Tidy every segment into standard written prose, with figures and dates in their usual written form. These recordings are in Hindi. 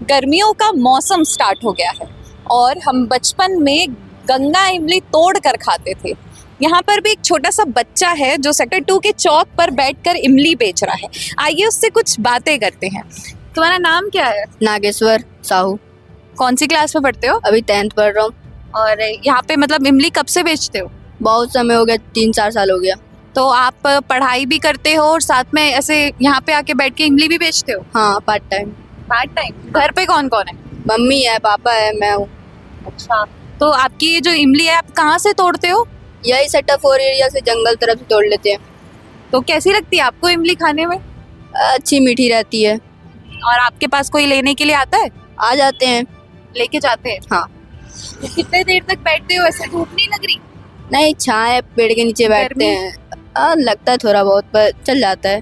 गर्मियों का मौसम स्टार्ट हो गया है और हम बचपन में गंगा इमली तोड़ कर खाते थे। यहाँ पर भी एक छोटा सा बच्चा है जो सेक्टर 2 के चौक पर बैठकर इमली बेच रहा है। आइए उससे कुछ बातें करते हैं। तुम्हारा नाम क्या है? नागेश्वर साहू। कौन सी क्लास में पढ़ते हो? अभी 10th पढ़ रहा हूँ। और यहाँ पे मतलब इमली कब से बेचते हो? बहुत समय हो गया, 3-4 साल हो गया। तो आप पढ़ाई भी करते हो और साथ में ऐसे यहाँ पे आके बैठ के इमली भी बेचते हो? हाँ, पार्ट टाइम। Part time. घर पे कौन कौन है? मम्मी है, पापा है, मैं हूँ। अच्छा, तो आपकी ये जो इमली है आप कहाँ से तोड़ते हो? यही सेक्टर 4 एरिया से जंगल तरफ से तोड़ लेते हैं। तो कैसी लगती है आपको इमली खाने में? अच्छी मीठी रहती है। और आपके पास कोई लेने के लिए आता है? आ जाते हैं। लेके जाते हैं? हाँ। तो कितने देर तक बैठते हो? ऐसे धूप नहीं लग रही? नहीं, छाया है, पेड़ के नीचे बैठते गर्मी? हैं। लगता है थोड़ा बहुत, पर चल जाता है।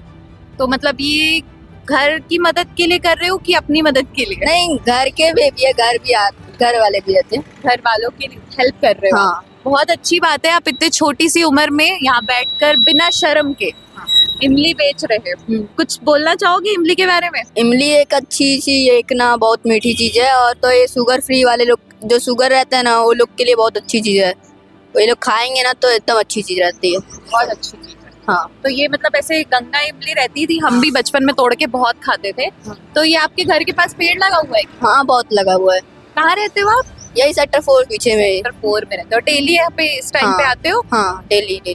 तो मतलब ये घर की मदद के लिए कर रहे हो कि अपनी मदद के लिए? नहीं, घर के भी है, घर वाले भी रहते हैं। घर वालों के लिए हेल्प कर रहे हो? हाँ। बहुत अच्छी बात है, आप इतनी छोटी सी उम्र में यहाँ बैठकर बिना शर्म के इमली बेच रहे हो। कुछ बोलना चाहोगे इमली के बारे में? इमली एक अच्छी सी, एक ना बहुत मीठी चीज है। और तो ये शुगर फ्री वाले लोग, जो शुगर रहता है ना, वो लोग के लिए बहुत अच्छी चीज है। वो लोग खाएंगे ना तो एकदम अच्छी चीज रहती है। बहुत अच्छी चीज है। हाँ। तो ये मतलब ऐसे गंगा इमली रहती थी, हम भी बचपन में तोड़ के बहुत खाते थे। तो ये आपके घर के पास पेड़ लगा हुआ है? हाँ, बहुत लगा हुआ है। कहाँ रहते हो आप? यही सेक्टर 4 पीछे में। सेक्टर 4 में रहते हो। डेली यहाँ पे इस टाइम पे आते हो? हाँ, डेली।